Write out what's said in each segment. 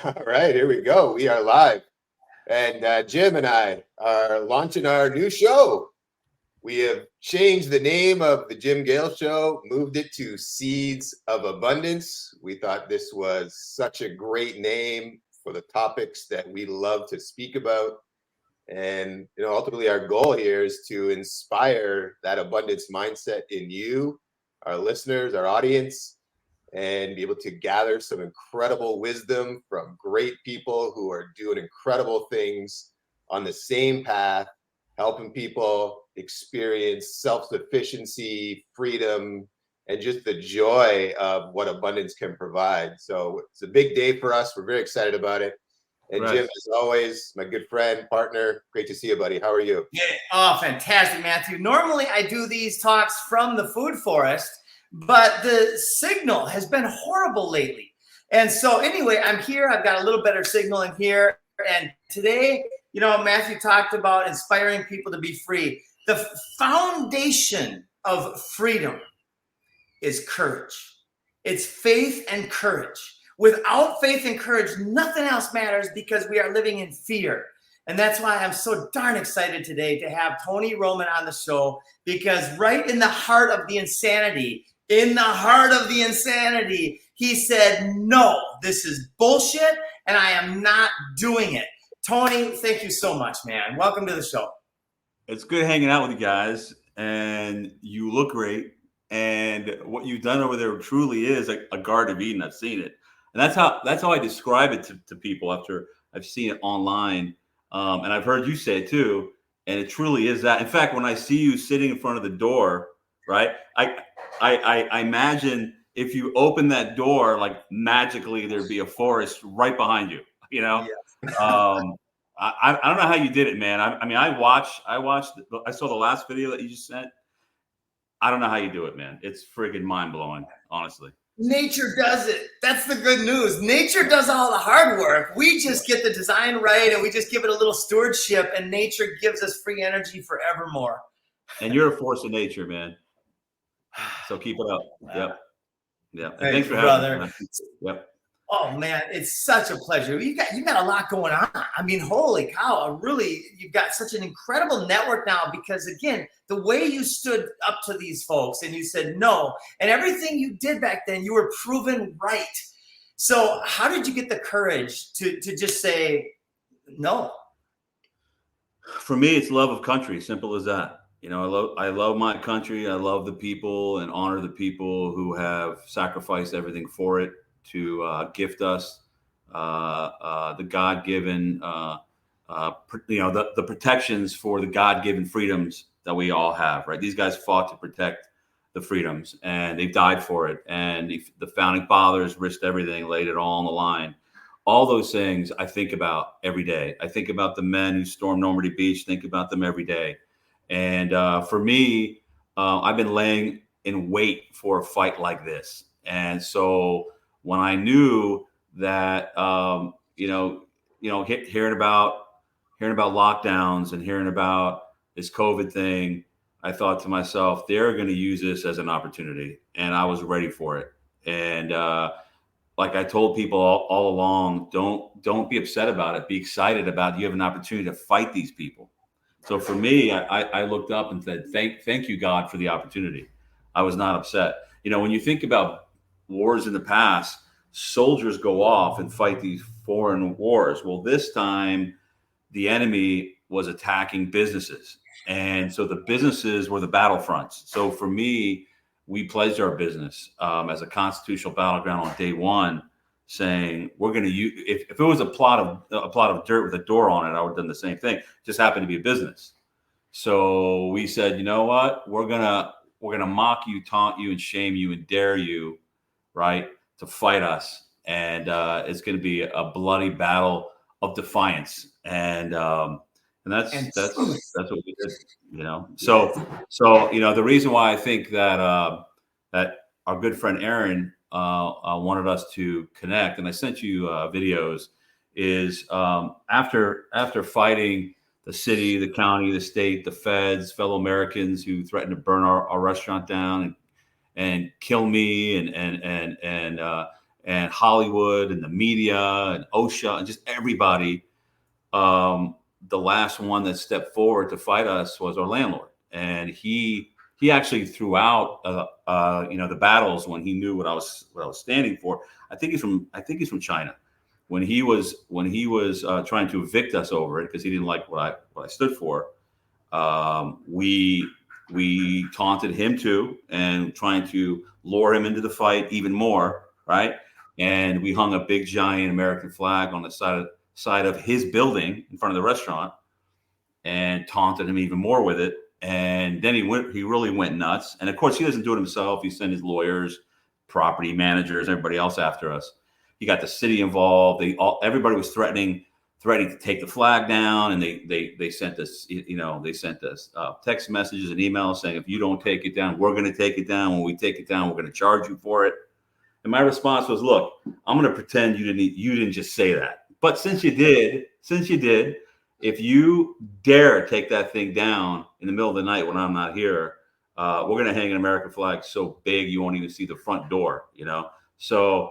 All right, here we go. We are live. And Jim and I are launching our new show. We have changed the name of the Jim Gale Show, moved it to Seeds of Abundance. We thought this was such a great name for the topics that we love to speak about. And ultimately, our goal here is to inspire that abundance mindset in you, our listeners, our audience, and be able to gather some incredible wisdom from great people who are doing incredible things on the same path, helping people experience self-sufficiency, freedom, and just the joy of what abundance can provide. So it's a big day for us. We're very excited about it. And Right. Jim, as always, my good friend, partner, great to see you, buddy. How are you? Yeah. Oh, fantastic, Matthew. Normally I do these talks from the food forest, but the signal has been horrible lately. And so anyway, I'm here. I've got a little better signal in here. And today, Matthew talked about inspiring people to be free. The foundation of freedom is courage. It's faith and courage. Without faith and courage, nothing else matters because we are living in fear. And that's why I'm so darn excited today to have Tony Roman on the show, because right in the heart of the insanity, he said, no, this is bullshit and I am not doing it. Tony, thank you so much, man. Welcome to the show. It's good hanging out with you guys, and you look great. And what you've done over there truly is a Garden of Eden. I've seen it, and that's how I describe it to people after I've seen it online, and I've heard you say it too. And it truly is that. In fact, when I see you sitting in front of the door, right, I imagine if you open that door, like magically there'd be a forest right behind you. Yes. I don't know how you did it, man. I mean, I saw the last video that you just sent. I don't know how you do it, man. It's freaking mind blowing, honestly. Nature does it. That's the good news. Nature does all the hard work. We just get the design right and we just give it a little stewardship, and nature gives us free energy forevermore. And you're a force of nature, man. So keep it up. Yep. And thanks for having me. Yep. Oh man, it's such a pleasure. You got a lot going on. I mean, holy cow! You've got such an incredible network now, because again, the way you stood up to these folks and you said no, and everything you did back then, you were proven right. So how did you get the courage to just say no? For me, it's love of country. Simple as that. I love my country. I love the people and honor the people who have sacrificed everything for it to gift us the God-given, the protections for the God-given freedoms that we all have, right? These guys fought to protect the freedoms, and they've died for it. And the founding fathers risked everything, laid it all on the line. All those things I think about every day. I think about the men who stormed Normandy Beach, think about them every day. And for me, I've been laying in wait for a fight like this. And so when I knew that, hearing about lockdowns and hearing about this COVID thing, I thought to myself, they're going to use this as an opportunity, and I was ready for it. And like I told people all along, don't be upset about it. Be excited about it. You have an opportunity to fight these people. So for me, I looked up and said, thank you, God, for the opportunity. I was not upset. When you think about wars in the past, soldiers go off and fight these foreign wars. Well, this time the enemy was attacking businesses. And so the businesses were the battlefronts. So for me, we pledged our business as a constitutional battleground on day one, saying we're going to use, if it was a plot of dirt with a door on it, I would have done the same thing. It just happened to be a business. So we said, you know what, we're gonna mock you, taunt you, and shame you, and dare you, right, to fight us. And it's going to be a bloody battle of defiance. And that's what we did, So the reason why I think that that our good friend Aaron wanted us to connect, and I sent you videos, is after fighting the city, the county, the state, the feds, fellow Americans who threatened to burn our restaurant down and kill me and Hollywood and the media and OSHA and just everybody. The last one that stepped forward to fight us was our landlord, and he actually threw out the battles when he knew what I was standing for. I think he's from China. When he was trying to evict us over it because he didn't like what I stood for, we taunted him too and trying to lure him into the fight even more, right? And we hung a big giant American flag on the side of his building in front of the restaurant and taunted him even more with it. And then he really went nuts. And of course, he doesn't do it himself. He sent his lawyers, property managers, everybody else after us. He got the city involved. Everybody was threatening to take the flag down, and they sent us, text messages and emails saying, if you don't take it down, we're going to take it down. When we take it down, we're going to charge you for it. And my response was, look, I'm going to pretend you didn't just say that. But since you did, if you dare take that thing down in the middle of the night when I'm not here, we're going to hang an American flag so big you won't even see the front door, So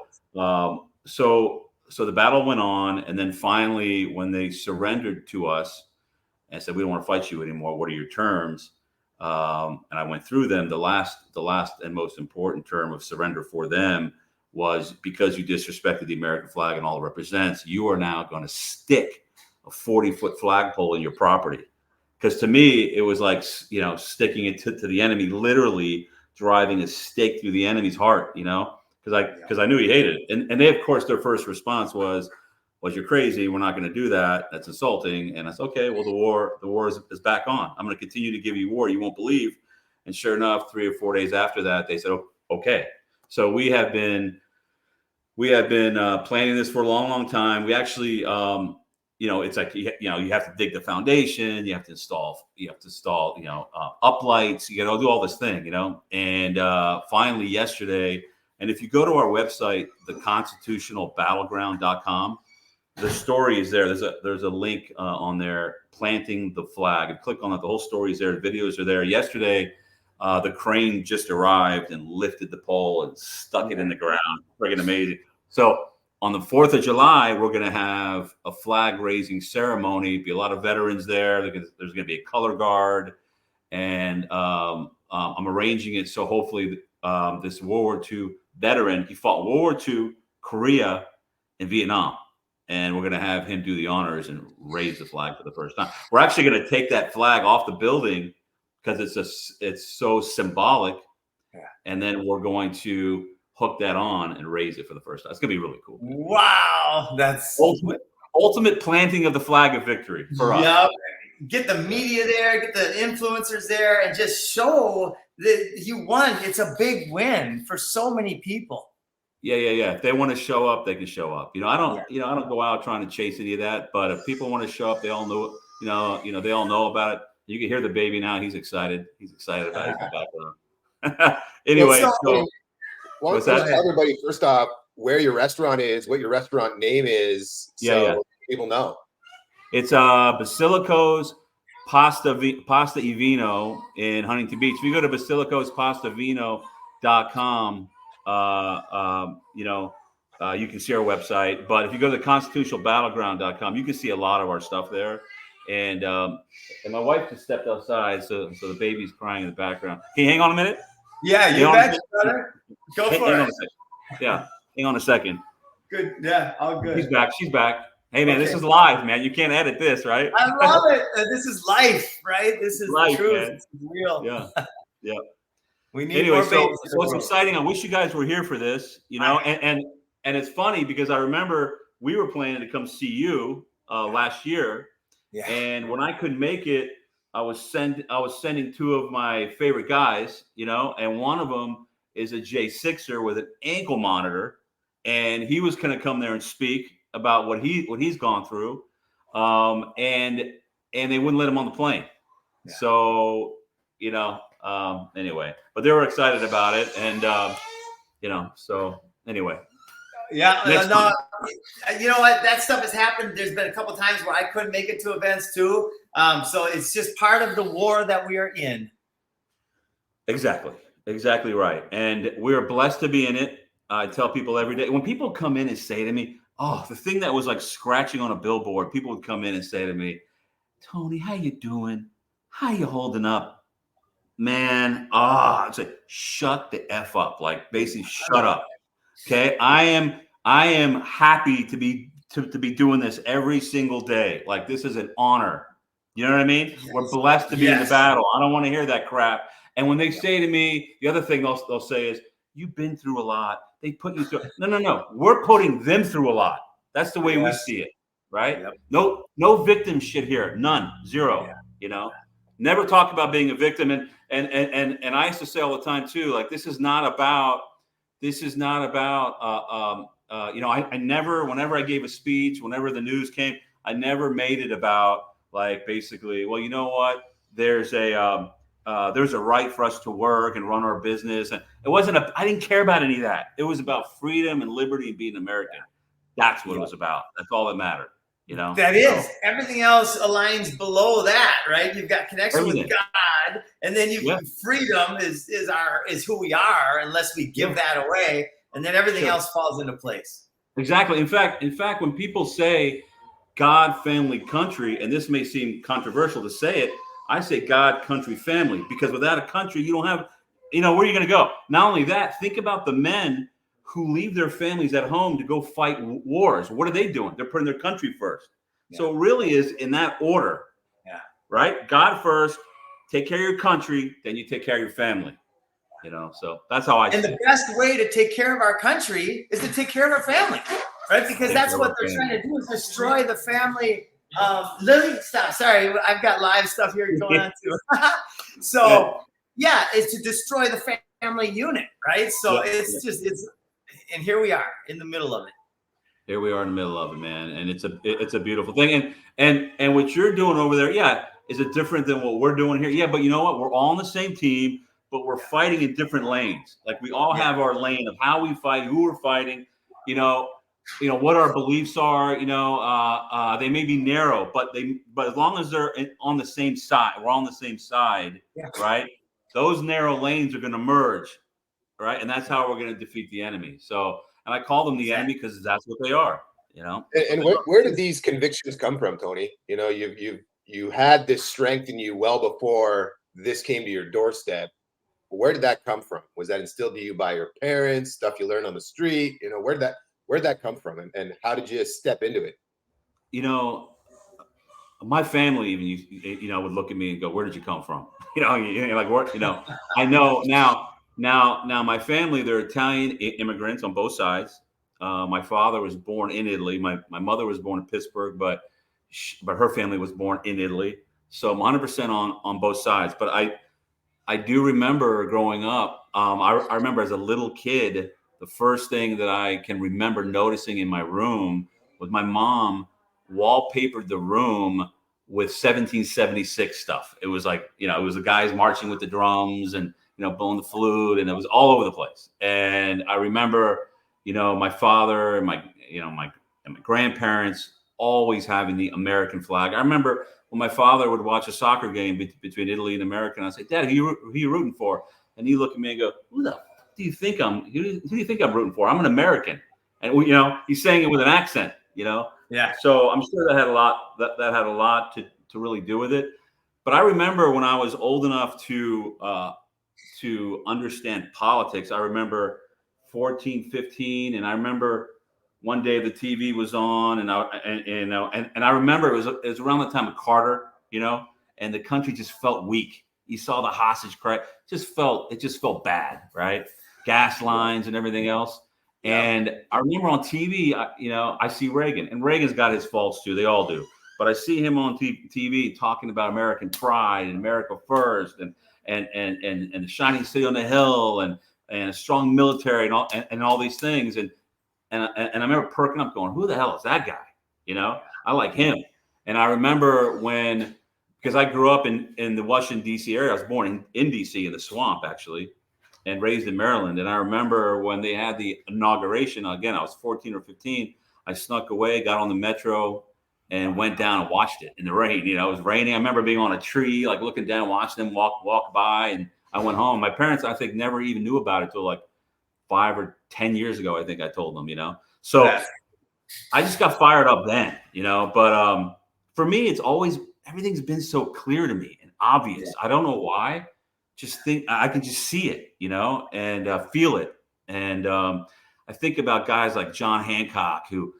the battle went on, and then finally, when they surrendered to us and said, we don't want to fight you anymore, what are your terms? And I went through them. The last and most important term of surrender for them was, because you disrespected the American flag and all it represents, you are now going to stick a 40-foot flagpole in your property. Because to me, it was like, sticking it to the enemy, literally driving a stake through the enemy's heart, because I knew he hated it. And they, of course, their first response was you're crazy. We're not going to do that. That's insulting. And I said, okay, well, the war is back on. I'm going to continue to give you war. You won't believe. And sure enough, 3 or 4 days after that, they said, oh, okay. So we have been planning this for a long, long time. We actually, it's like, you have to dig the foundation, you have to install, uplights, do all this thing, and finally yesterday, and if you go to our website, theconstitutionalbattleground.com, the story is there. There's a link on there, planting the flag, and click on it. The whole story is there. The videos are there. Yesterday, the crane just arrived and lifted the pole and stuck it in the ground. Friggin' amazing. So on the 4th of July, we're going to have a flag raising ceremony. Be a lot of veterans there. There's going to be a color guard, and I'm arranging it so hopefully this World War II veteran, he fought World War II, Korea, and Vietnam, and we're going to have him do the honors and raise the flag for the first time. We're actually going to take that flag off the building because it's so symbolic, and then we're going to hook that on and raise it for the first time. It's gonna be really cool. Wow, that's ultimate planting of the flag of victory for us. Yep. Get the media there, get the influencers there, and just show that you won. It's a big win for so many people. Yeah. If they want to show up, they can show up. I don't go out trying to chase any of that. But if people want to show up, they all know. They all know about it. You can hear the baby now. He's excited. He's excited about his background. Anyway, Why don't you tell everybody first off where your restaurant is, what your restaurant name is, so people know. It's Basilico's Pasta e Vino in Huntington Beach. If you go to basilico'spastavino.com, you can see our website. But if you go to theconstitutionalbattleground.com, you can see a lot of our stuff there. And my wife just stepped outside, so the baby's crying in the background. Can you hang on a minute? Yeah, you bet, brother. Go for it. Yeah, hang on a second. Good. Yeah, all good. She's back. Hey, man, This is live, man. You can't edit this, right? I love it. This is life, right? This is life, the truth. Man. It's real. Yeah. We need more babies. So what's exciting, I wish you guys were here for this, and it's funny because I remember we were planning to come see you last year. Yeah. And when I couldn't make it, I was sending 2 of my favorite guys, and one of them is a J6er with an ankle monitor, and he was going to come there and speak about what he's gone through, and they wouldn't let him on the plane. Yeah. So anyway, but they were excited about it, and so anyway. Yeah, no, you know what? That stuff has happened. There's been a couple times where I couldn't make it to events too. So it's just part of the war that we are in. Exactly right. And we're blessed to be in it. I tell people every day, when people come in and say to me, oh, the thing that was like scratching on a billboard, people would come in and say to me, Tony, how you doing? How you holding up? Man, I'd say, shut the F up. Like basically shut up. Okay. I am happy to be doing this every single day. Like this is an honor. You know what I mean? Yes. We're blessed to be in the battle. I don't want to hear that crap. And when they say to me, the other thing they'll say is, you've been through a lot. They put you through. No. We're putting them through a lot. That's the way we see it. Right? Yep. No victim shit here. None. Zero. Yeah. You know, never talk about being a victim. And I used to say all the time too, like, this is not about, I never, whenever I gave a speech, whenever the news came, I never made it about like, basically, well, you know what, there's a right for us to work and run our business. And it wasn't I didn't care about any of that. It was about freedom and liberty and being American. That's what it was about. That's all that mattered. You know, that is everything else aligns below that, right? You've got connection with God, and then freedom is who we are, unless we give that away, and then everything else falls into place. Exactly. In fact, when people say God, family, country, and this may seem controversial to say it, I say God, country, family, because without a country, you don't have, where are you going to go? Not only that, think about the men who leave their families at home to go fight wars. What are they doing? They're putting their country first. Yeah. So it really is in that order. Yeah. Right? God first, take care of your country, then you take care of your family. So that's how I see it. And the best way to take care of our country is to take care of our family, right? Because that's what they're trying to do, is destroy the family. Lily, stop. Sorry, I've got live stuff here going on too. So it's to destroy the family unit, right? So it's and here we are in the middle of it. Here we are in the middle of it, man. And it's a beautiful thing. And what you're doing over there, is it different than what we're doing here? Yeah, but you know what? We're all on the same team, but we're fighting in different lanes. Like we all have our lane of how we fight, who we're fighting, what our beliefs are, they may be narrow, but as long as they're on the same side, we're on the same side, right? Those narrow lanes are going to merge. Right. And that's how we're going to defeat the enemy. So, and I call them the enemy because that's what they are, And where did these convictions come from, Tony? You had this strength in you well before this came to your doorstep. Where did that come from? Was that instilled to you by your parents, stuff you learned on the street? Where'd that come from? And how did you step into it? My family even, would look at me and go, where did you come from? Like what, I know now my family, they're Italian immigrants on both sides. My father was born in Italy. My mother was born in Pittsburgh, but her family was born in Italy. So I'm 100% on both sides. But I do remember growing up. I remember as a little kid, the first thing that I can remember noticing in my room was my mom wallpapered the room with 1776 stuff. It was like, it was the guys marching with the drums and, blowing the flute, and it was all over the place. And I remember, my father and my grandparents always having the American flag. I remember when my father would watch a soccer game between Italy and America, and I'd say, Dad, who are you rooting for? And he'd look at me and go, who do you think I'm rooting for? I'm an American. And he's saying it with an accent, Yeah. So I'm sure that had a lot to really do with it. But I remember when I was old enough to understand politics, I remember 14, 15, and I remember one day the TV was on, and I remember it was around the time of Carter, and the country just felt weak. You saw the hostage cry. It just felt bad, right? Gas lines and everything else. Yeah. And I remember on TV, I see Reagan, and Reagan's got his faults too. They all do. But I see him on TV talking about American pride and America first, and the shining city on the hill, and a strong military, and all these things. And I remember perking up, going, "Who the hell is that guy?" I like him. And I remember because I grew up in the Washington D.C. area. I was born in D.C. in the swamp, actually, and raised in Maryland. And I remember when they had the inauguration. Again, I was 14 or 15. I snuck away, got on the metro, and went down and watched it in the rain. It was raining. I remember being on a tree, like looking down, watching them walk by. And I went home. My parents, I think, never even knew about it till like 5 or 10 years ago, I think I told them, So I just got fired up then, but for me, it's always, everything's been so clear to me and obvious. I don't know why. Just think I can just see it, and feel it. And I think about guys like John Hancock, who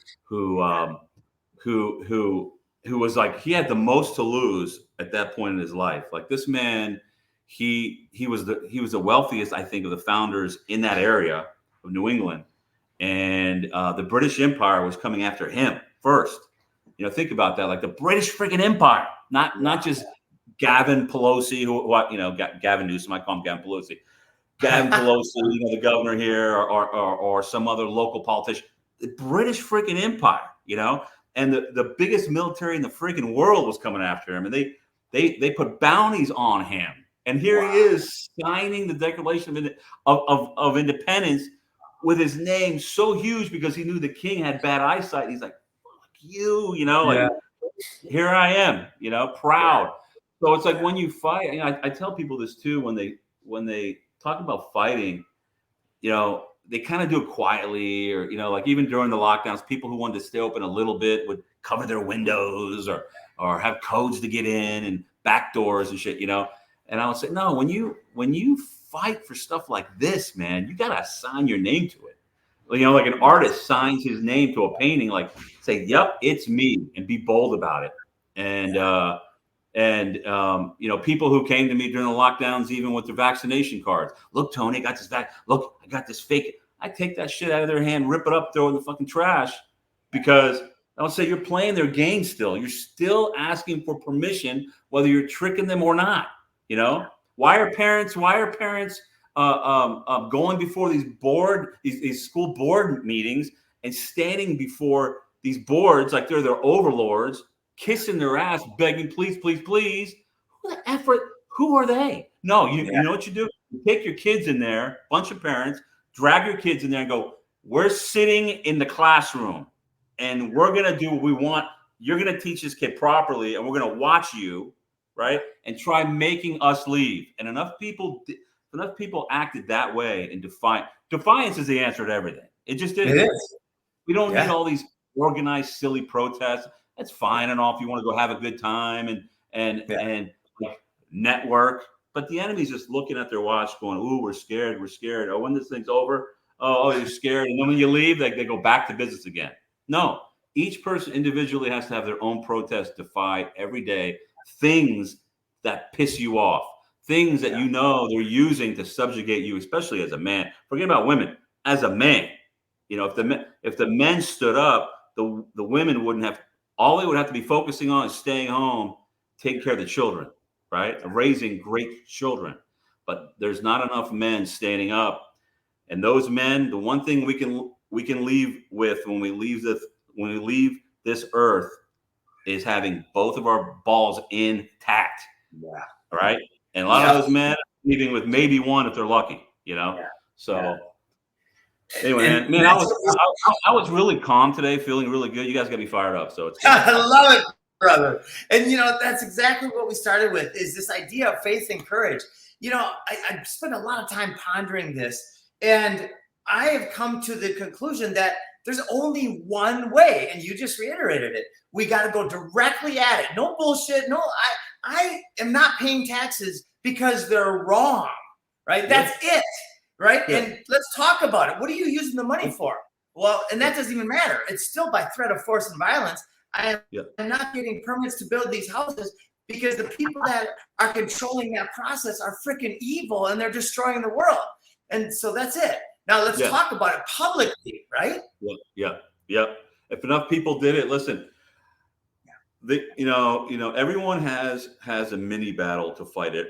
was like, he had the most to lose at that point in his life. Like this man, he was the wealthiest, I think, of the founders in that area of New England. And the British Empire was coming after him first. Think about that. Like the British freaking Empire, not just Gavin Pelosi, Gavin Newsom, I call him Gavin Pelosi. Gavin Pelosi, the governor here, or some other local politician. The British freaking Empire, and the biggest military in the freaking world was coming after him, and they put bounties on him. And here he is signing the Declaration of Independence with his name so huge because he knew the king had bad eyesight. He's like, "Fuck you," here I am, proud. Yeah. So it's like when you fight, I tell people this too, when they talk about fighting, they kind of do it quietly, or, like even during the lockdowns, people who wanted to stay open a little bit would cover their windows or have codes to get in and back doors and shit, And I would say, no, when you fight for stuff like this, man, you got to sign your name to it. Like an artist signs his name to a painting, like say, "Yep, it's me," and be bold about it. And people who came to me during the lockdowns, even with their vaccination cards, "Look, Tony, I got this look, I got this fake." I take that shit out of their hand, rip it up, throw it in the fucking trash, because I would say you're playing their game still. You're still asking for permission, whether you're tricking them or not. Why are parents going before these school board meetings and standing before these boards like they're their overlords, kissing their ass, begging, "Please, please, please"? Who are they? No, you know what you do? You take your kids in there, bunch of parents, drag your kids in there and go, "We're sitting in the classroom and we're going to do what we want. You're going to teach this kid properly and we're going to watch you, right? And try making us leave." And enough people acted that way, and defiance is the answer to everything. It just is. It is. We don't need all these organized, silly protests. That's fine and all if you want to go have a good time and like, network. But the enemy's just looking at their watch going, "Ooh, we're scared. We're scared. Oh, when this thing's over, oh, you're scared." And then when you leave, they go back to business again. No, each person individually has to have their own protest, defy every day things that piss you off, things that they're using to subjugate you, especially as a man. Forget about women. As a man, if the men stood up, the women wouldn't have. All they would have to be focusing on is staying home, taking care of the children, right? Raising great children. But there's not enough men standing up. And those men, the one thing we can leave with when we leave this earth is having both of our balls intact. Yeah. All right. And a lot of those men are leaving with maybe one if they're lucky, So. Yeah. Anyway, man, I was really calm today, feeling really good. You guys got me fired up, so it's good. I love it, brother. And that's exactly what we started with, is this idea of faith and courage. I spent a lot of time pondering this, and I have come to the conclusion that there's only one way, and you just reiterated it. We got to go directly at it. No bullshit. No, I am not paying taxes because they're wrong, right? That's it. Right. Yeah. And let's talk about it. What are you using the money for? Well, and that doesn't even matter. It's still by threat of force and violence. I am not getting permits to build these houses because the people that are controlling that process are freaking evil and they're destroying the world. And so that's it. Now let's talk about it publicly, right? Yeah. If enough people did it, listen. Everyone has a mini battle to fight it.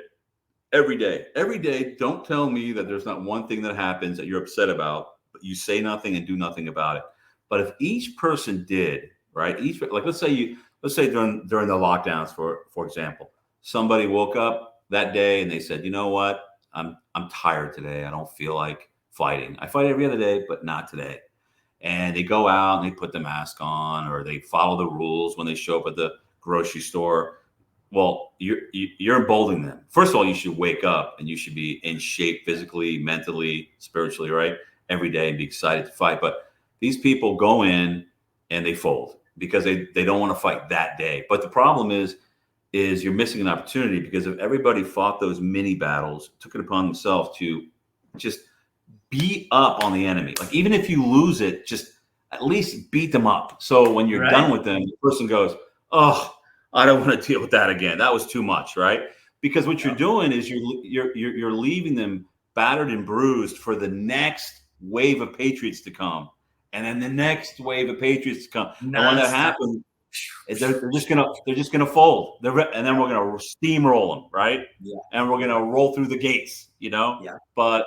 Every day, don't tell me that there's not one thing that happens that you're upset about, but you say nothing and do nothing about it. But if each person did, right? Let's say during the lockdowns, for example, somebody woke up that day and they said, "You know what? I'm tired today. I don't feel like fighting. I fight every other day, but not today." And they go out and they put the mask on, or they follow the rules when they show up at the grocery store. Well, you're emboldening them. First of all, you should wake up and you should be in shape physically, mentally, spiritually, right? every day and be excited to fight. But these people go in and they fold because they don't want to fight that day. But the problem is you're missing an opportunity, because if everybody fought those mini battles, took it upon themselves to just beat up on the enemy, like even if you lose it, just at least beat them up. So when you're done with them, the person goes, oh, I don't want to deal with that again. That was too much, right? Because what you're doing is you're leaving them battered and bruised for the next wave of patriots to come, and then the next wave of patriots to come. And when that happens, they're just gonna fold. And then we're gonna steamroll them, right? Yeah. And we're gonna roll through the gates, Yeah. But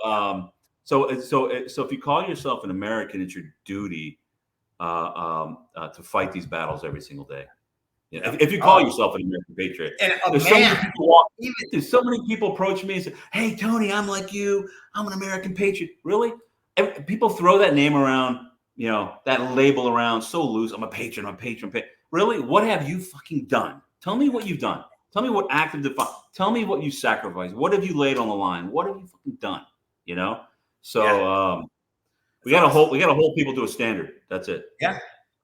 so if you call yourself an American, it's your duty to fight these battles every single day. Yeah. If you call yourself an American patriot, and there's so many people approach me and say, "Hey, Tony, I'm like you. I'm an American patriot." Really? People throw that name around, that label around so loose. I'm a patriot. I'm a patriot. Really? What have you fucking done? Tell me what you've done. Tell me what active defiance. Tell me what you sacrificed. What have you laid on the line? What have you fucking done? So we gotta hold people to a standard. That's it.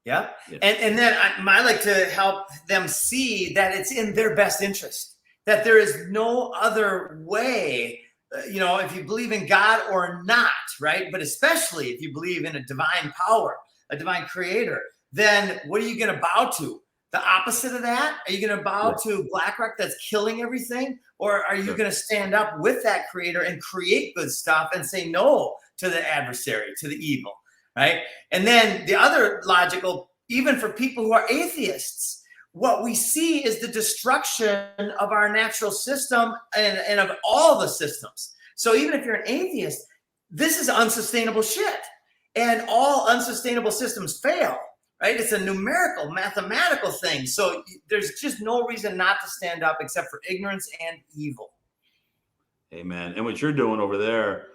Yeah. And then I like to help them see that it's in their best interest, that there is no other way, if you believe in God or not, right? But especially if you believe in a divine power, a divine creator, then what are you going to bow to? The opposite of that? Are you going to bow to BlackRock that's killing everything? Or are you going to stand up with that creator and create good stuff and say no to the adversary, to the evil? Right. And then the other logical, even for people who are atheists, what we see is the destruction of our natural system and of all the systems. So even if you're an atheist, this is unsustainable shit. And all unsustainable systems fail. Right. It's a numerical, mathematical thing. So there's just no reason not to stand up except for ignorance and evil. Amen. And what you're doing over there,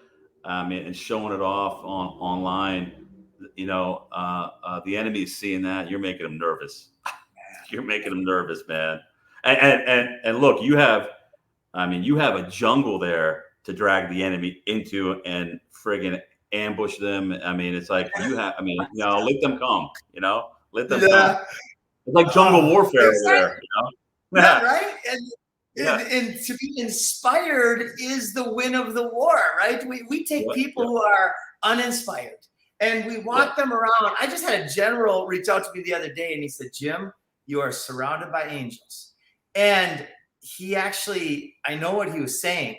and showing it off online, the enemy is seeing that. You're making them nervous. You're making them nervous, man. And look, you have a jungle there to drag the enemy into and friggin' ambush them. It's like let them come. Let them come. It's like jungle warfare over there. Yeah, right. And to be inspired is the win of the war, right? We take people who are uninspired and we walk them around. I just had a general reach out to me the other day and he said, Jim, you are surrounded by angels. And he actually, I know what he was saying.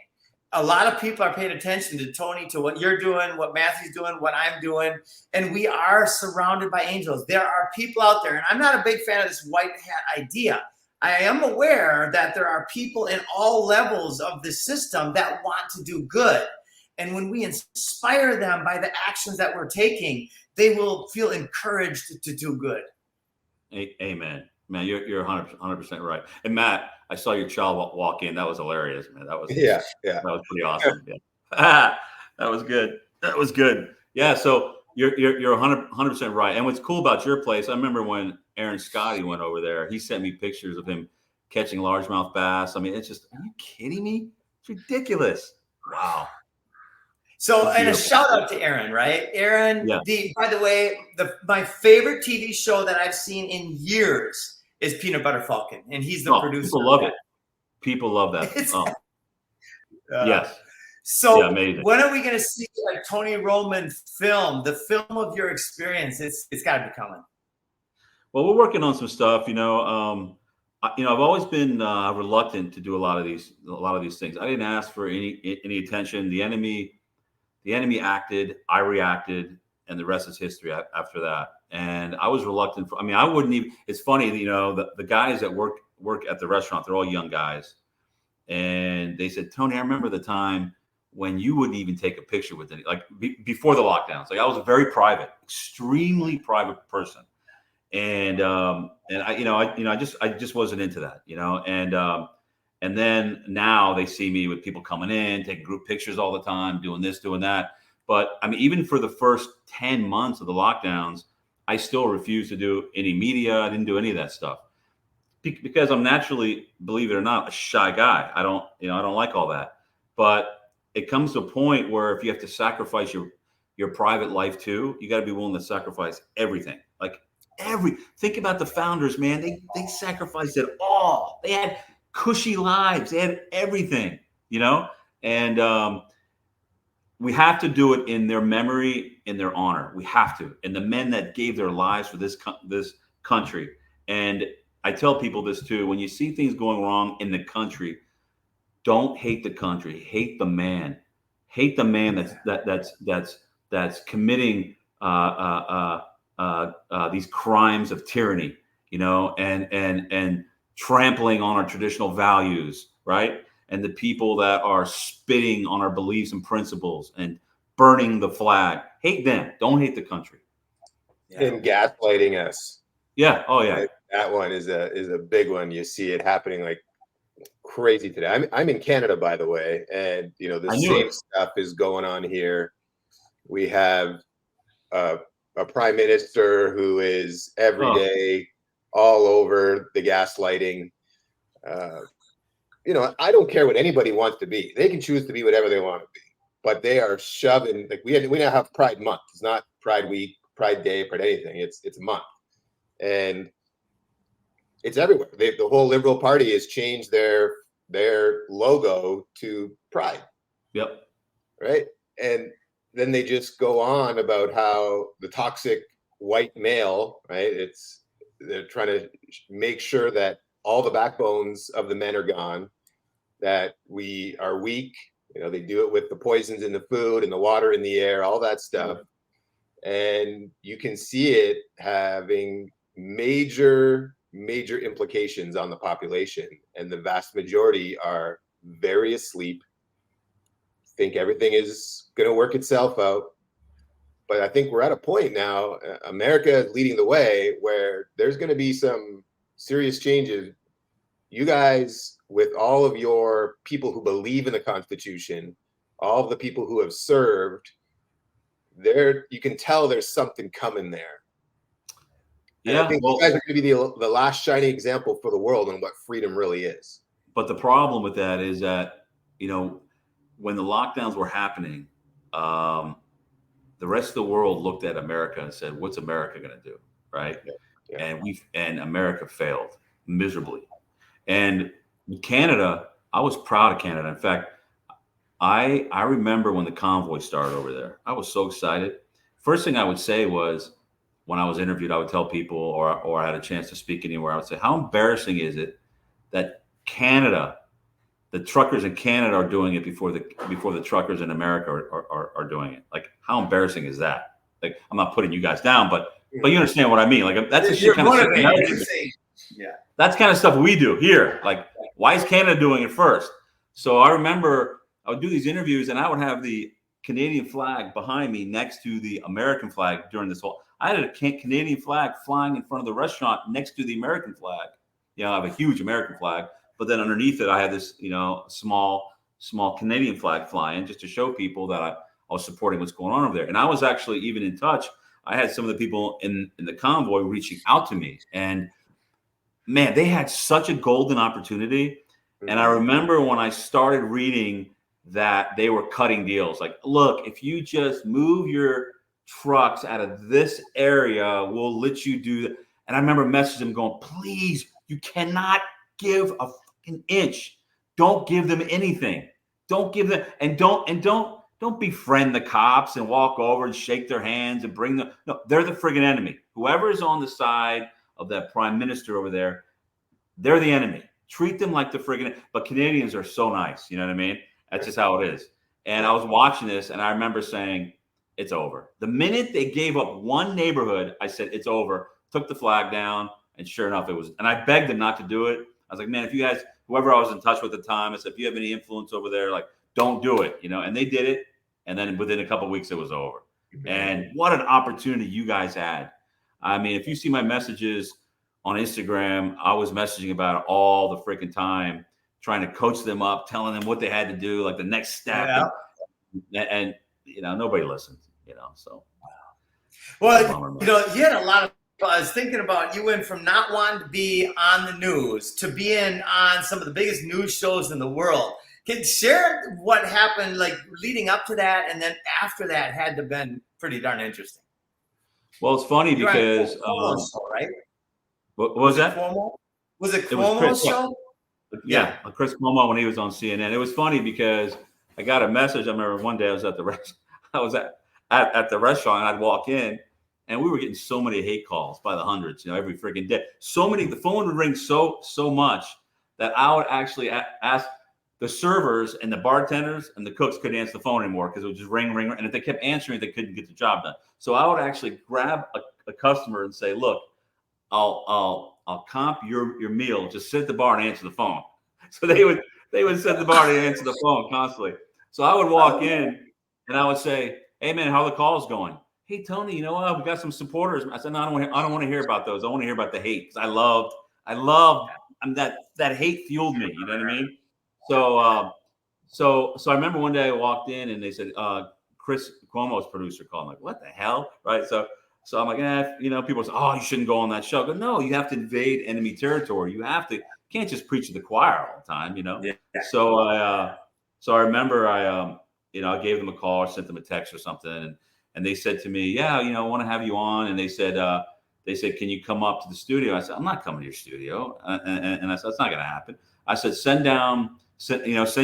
A lot of people are paying attention to Tony, to what you're doing, what Matthew's doing, what I'm doing. And we are surrounded by angels. There are people out there. And I'm not a big fan of this white hat idea. I am aware that there are people in all levels of the system that want to do good. And when we inspire them by the actions that we're taking, they will feel encouraged to do good. Amen. Man, you're 100% right. And Matt, I saw your child walk in. That was hilarious, man. That was That was pretty awesome. Yeah. That was good. That was good. Yeah. So you're 100% right. And what's cool about your place, I remember when Aaron Scotty went over there, he sent me pictures of him catching largemouth bass. It's just, are you kidding me? It's ridiculous. Wow. So, and a shout out to Aaron, right? Aaron, by the way, my favorite TV show that I've seen in years is Peanut Butter Falcon, and he's the producer. People love it. People love that. Yes. So amazing. When are we going to see a Tony Roman film, the film of your experience? It's got to be coming. Well, we're working on some stuff. I've always been reluctant to do a lot of these things. I didn't ask for any attention. The enemy acted, I reacted, and the rest is history after that. And I was reluctant. I wouldn't even. It's funny, the guys that work at the restaurant, they're all young guys, and they said, Tony, I remember the time when you wouldn't even take a picture with any, before the lockdowns. I was a very private, extremely private person. And I just wasn't into that, and then now they see me with people coming in, taking group pictures all the time, doing this, doing that. But even for the first 10 months of the lockdowns, I still refused to do any media. I didn't do any of that stuff because I'm naturally, believe it or not, a shy guy. I don't like all that. But it comes to a point where if you have to sacrifice your private life too, you got to be willing to sacrifice everything. Like think about the founders, man. They sacrificed it all. They had cushy lives. They had everything, and we have to do it in their memory, in their honor. We have to. And the men that gave their lives for this country. And I tell people this too, when you see things going wrong in the country, don't hate the country, hate the man. Hate the man that's committing these crimes of tyranny, and trampling on our traditional values, right? And the people that are spitting on our beliefs and principles and burning the flag. Hate them. Don't hate the country. Yeah. And gaslighting us. Yeah. Oh yeah. That one is a big one. You see it happening like crazy today. I'm in Canada, by the way, and the same stuff is going on here. We have a prime minister who is every day all over the gaslighting. I don't care what anybody wants to be. They can choose to be whatever they want to be, but they are shoving. Like we now have Pride Month. It's not Pride Week, Pride Day, Pride anything. It's a month, and it's everywhere. The whole Liberal Party has changed their logo to Pride. Yep. Right, and then they just go on about how the toxic white male. Right, they're trying to make sure that all the backbones of the men are gone, that we are weak. They do it with the poisons in the food and the water in the air, all that stuff. And you can see it having major implications on the population. And the vast majority are very asleep, think everything is going to work itself out. But I think we're at a point now, America is leading the way, where there's going to be some serious changes. You guys, with all of your people who believe in the Constitution, all of the people who have served, you can tell there's something coming there. And I think you guys are going to be the last shining example for the world on what freedom really is. But the problem with that is that, when the lockdowns were happening, the rest of the world looked at America and said, "What's America going to do?" Right? Yeah. And America failed miserably. And Canada, I was proud of Canada. In fact, I remember when the convoy started over there. I was so excited. First thing I would say was, when I was interviewed, I would tell people, or I had a chance to speak anywhere, I would say, how embarrassing is it that the truckers in Canada are doing it before the truckers in America are doing it? Like, how embarrassing is that? Like, I'm not putting you guys down, but you understand what I mean. Like, that's the shit kind of stuff. Yeah. That's kind of stuff we do here. Like, why is Canada doing it first? So I remember I would do these interviews and I would have the Canadian flag behind me next to the American flag during this whole. I had a Canadian flag flying in front of the restaurant next to the American flag. I have a huge American flag, but then underneath it, I had this, small Canadian flag flying, just to show people that I was supporting what's going on over there. And I was actually even in touch. I had some of the people in the convoy reaching out to me, and man, they had such a golden opportunity. And I remember when I started reading that they were cutting deals. Like, look, if you just move your trucks out of this area, we'll let you do that. And I remember messaging them going, please, you cannot give a fucking inch. Don't give them anything. Don't give them, and don't befriend the cops and walk over and shake their hands and bring them. No, they're the friggin' enemy. Whoever is on the side of that prime minister over there, they're the enemy. Treat them like the friggin', but Canadians are so nice. You know what I mean? That's just how it is. And I was watching this and I remember saying, it's over. The minute they gave up one neighborhood, I said, it's over. Took the flag down, and sure enough, it was. And I begged them not to do it. I was like, man, if you guys, whoever I was in touch with at the time, I said, if you have any influence over there, like, don't do it, and they did it. And then within a couple of weeks, it was over. Mm-hmm. And what an opportunity you guys had. I mean, if you see my messages on Instagram, I was messaging about it all the freaking time, trying to coach them up, telling them what they had to do, like the next step. Yeah. And nobody listened, so. Well, you had a lot of, I was thinking about, you went from not wanting to be on the news to being on some of the biggest news shows in the world. Share what happened, like leading up to that, and then after that had to have been pretty darn interesting. Well, it's funny because show, right? What was that? Cuomo? Was it It was Cuomo's show? Yeah, Chris Cuomo when he was on CNN. It was funny because I got a message. I remember one day I was at the at the restaurant. And I'd walk in, and we were getting so many hate calls by the hundreds. Every freaking day. So many. The phone would ring so much that I would actually ask the servers and the bartenders and the cooks couldn't answer the phone anymore because it would just ring, and if they kept answering, they couldn't get the job done. So I would actually grab a customer and say, "Look, I'll comp your meal. Just sit at the bar and answer the phone." So they would sit at the bar and answer the phone constantly. So I would walk in and I would say, "Hey man, how are the calls going?" "Hey Tony, you know what? We got some supporters." I said, "No, I don't want to hear about those. I want to hear about the hate because I loved that hate fueled me. You know what I mean?" So I remember one day I walked in and they said, Chris Cuomo's producer called. I'm like, what the hell? Right. So I'm like, people say, "Oh, you shouldn't go on that show." I go, "No, you have to invade enemy territory. You can't just preach to the choir all the time, Yeah. So I remember I gave them a call or sent them a text or something. And they said to me, "Yeah, I want to have you on." And they said, "Can you come up to the studio?" I said, "I'm not coming to your studio." And I said, "That's not going to happen." I said, send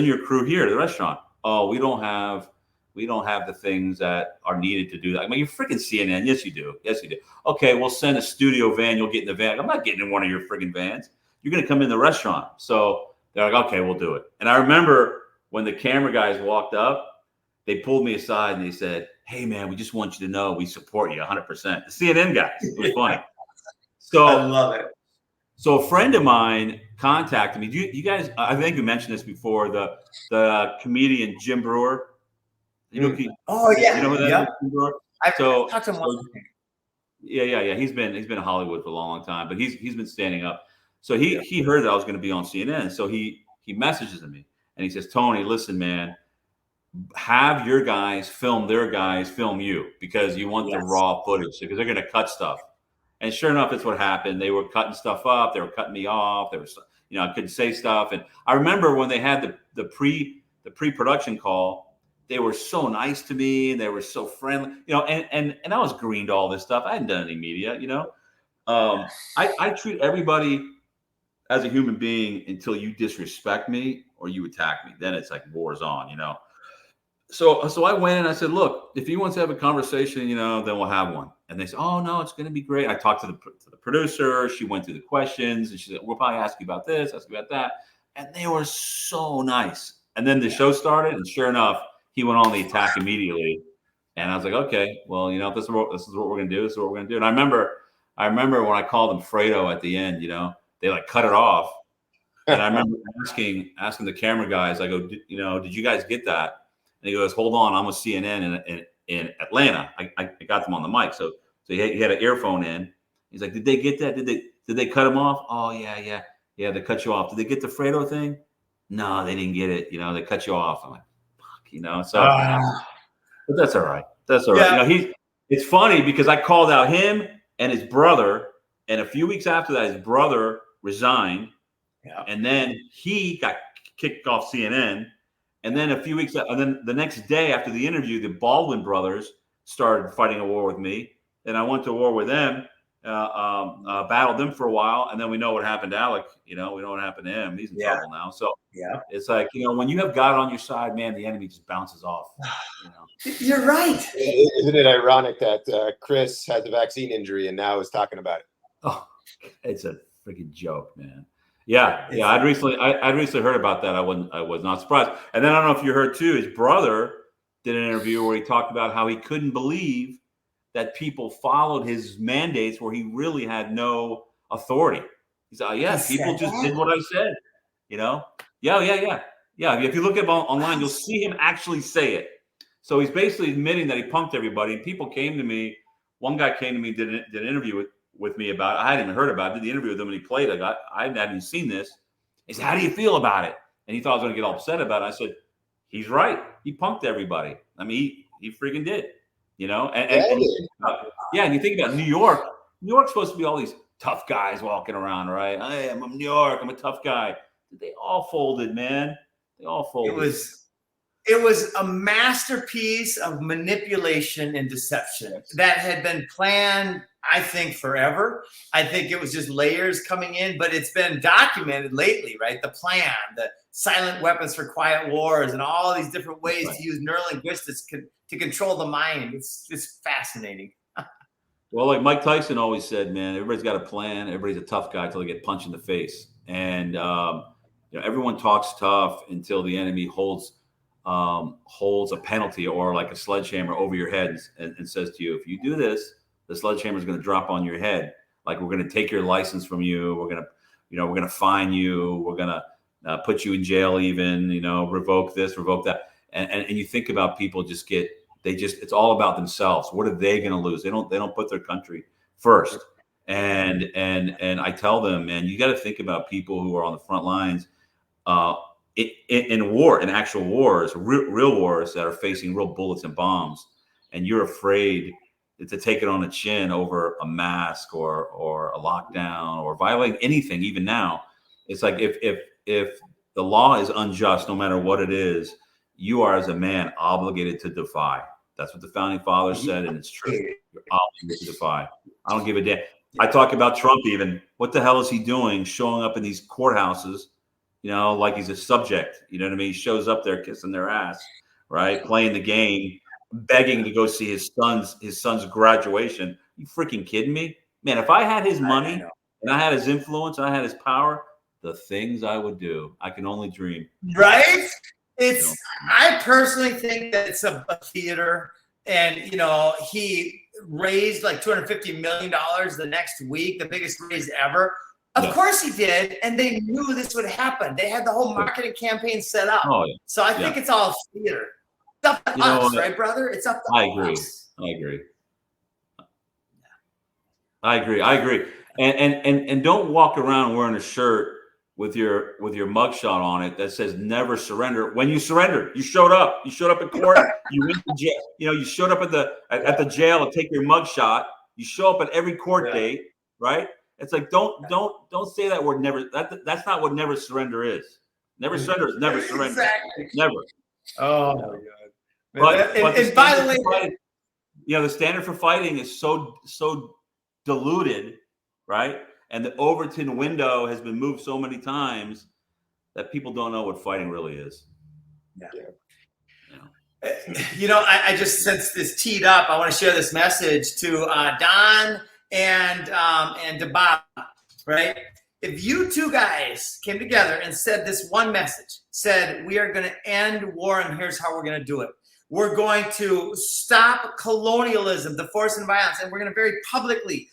your crew here to the restaurant." "Oh, we don't have the things that are needed to do that." I mean, you're freaking CNN. Yes, you do. "Okay, we'll send a studio van. You'll get in the van." "I'm not getting in one of your freaking vans. You're going to come in the restaurant." So they're like, "Okay, we'll do it." And I remember when the camera guys walked up, they pulled me aside and they said, "Hey man, we just want you to know we support you 100%. The CNN guys. It was funny. So I love it. So a friend of mine contacted me. You guys, I think you mentioned this before. The comedian Jim Brewer. Oh yeah. You know who that is, Jim Brewer? I've talked to him once. Yeah. He's been in Hollywood for a long time, but he's been standing up. So he heard that I was going to be on CNN. So he messages me and he says, "Tony, listen, man, have your guys film their guys film you because you want the raw footage because they're going to cut stuff." And sure enough, that's what happened. They were cutting stuff up. They were cutting me off. There was, I couldn't say stuff. And I remember when they had the pre-production call, they were so nice to me. They were so friendly, and I was green to all this stuff. I hadn't done any media, I treat everybody as a human being until you disrespect me or you attack me. Then it's like war's on, So I went and I said, "Look, if he wants to have a conversation, then we'll have one." And they said, "Oh no, it's going to be great." I talked to the producer. She went through the questions and she said, "We'll probably ask you about this, ask you about that." And they were so nice. And then the show started, and sure enough, he went on the attack immediately. And I was like, "Okay, well, this is what we're going to do. This is what we're going to do." And I remember when I called him Fredo at the end. They like cut it off. And I remember asking the camera guys, I go, "Did you guys get that?" And he goes, "Hold on, I'm with CNN in Atlanta. I got them on the mic." So he had an earphone in. He's like, "Did they get that? Did they cut him off?" "Oh yeah. They cut you off." "Did they get the Fredo thing?" "No, they didn't get it. They cut you off." I'm like, "Fuck," So, but that's all right. That's all right. Yeah. It's funny because I called out him and his brother, and a few weeks after that, his brother resigned, and then he got kicked off CNN. And then a few weeks, and then the next day after the interview, the Baldwin brothers started fighting a war with me. And I went to war with them, battled them for a while. And then we know what happened to Alec. We know what happened to him. He's in trouble now. So it's like, when you have God on your side, man, the enemy just bounces off. You're right. Isn't it ironic that Chris has a vaccine injury and now is talking about it? Oh, it's a freaking joke, man. Yeah. I'd recently heard about that. I was not surprised. And then I don't know if you heard too, his brother did an interview where he talked about how he couldn't believe that people followed his mandates where he really had no authority. He said, people just did what I said, Yeah. If you look at him online, you'll see him actually say it. So he's basically admitting that he punked everybody. And people came to me. One guy came to me, did an interview with me about it. I hadn't even heard about it. Did the interview with him and he played it. I hadn't even seen this. He said, "How do you feel about it?" And he thought I was going to get all upset about it. I said, "He's right. He punked everybody. I mean, he freaking did, And you think about New York. New York's supposed to be all these tough guys walking around, right? "Hey, I'm from New York. I'm a tough guy." They all folded, man. They all folded. It was a masterpiece of manipulation and deception that had been planned, I think, forever. I think it was just layers coming in, but it's been documented lately, right? The plan, the silent weapons for quiet wars, and all these different ways to use neurolinguistics to control the mind. It's fascinating. Well, like Mike Tyson always said, man, everybody's got a plan. Everybody's a tough guy until they get punched in the face. And everyone talks tough until the enemy holds a penalty or like a sledgehammer over your head and says to you, if you do this, the sledgehammer is going to drop on your head. Like, we're going to take your license from you. We're going to fine you. We're going to put you in jail, even, revoke this, revoke that. And you think about people it's all about themselves. What are they going to lose? They don't put their country first. And I tell them, man, you got to think about people who are on the front lines, in actual wars, real wars that are facing real bullets and bombs, and you're afraid to take it on the chin over a mask or a lockdown or violating anything. Even now, it's like if the law is unjust, no matter what it is, you are, as a man, obligated to defy. That's what the founding fathers said, and it's true. You're obligated to defy. I don't give a damn. I talk about Trump even. What the hell is he doing showing up in these courthouses, like he's a subject? You know what I mean? He shows up there kissing their ass, right? Playing the game, begging to go see his son's graduation. You freaking kidding me? Man, if I had his money and I had his influence and I had his power, the things I would do, I can only dream. Right? I personally think that it's a theater, and he raised like $250 million the next week, the biggest raise ever. Of course he did, and they knew this would happen. They had the whole marketing campaign set up. So I think it's all theater. It's up to us, right, brother? It's up to us. I agree. And don't walk around wearing a shirt with your mugshot on it that says "Never surrender." When you surrendered, you showed up. You showed up in court. You went to jail. You showed up at the jail to take your mugshot. You show up at every court date, right? It's like don't say that word never. That's not what never surrender is. Never surrender is never surrender. Exactly. Never. Oh my God. But and by the way, the standard for fighting is so diluted, right? And the Overton window has been moved so many times that people don't know what fighting really is. I just, since this teed up, I want to share this message to Don and to Bob, right? If you two guys came together and said this one message, said, we are going to end war and here's how we're going to do it. We're going to stop colonialism, the force and violence, and we're going to very publicly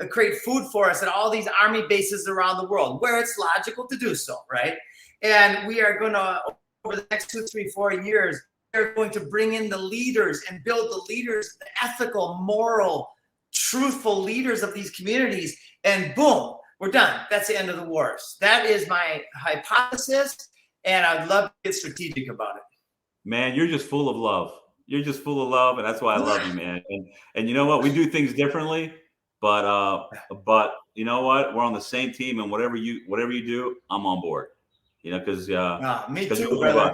create food for us at all these army bases around the world where it's logical to do so, right? And we are going to, over the next 2, 3, 4 years, we're going to bring in the leaders and build the leaders, the ethical, moral, truthful leaders of these communities, and boom, we're done. That's the end of the wars. That is my hypothesis, and I'd love to get strategic about it. Man, you're just full of love. You're just full of love, and that's why I love you, man. And you know what? We do things differently, but you know what? We're on the same team, and whatever you do, I'm on board. Because me too, brother.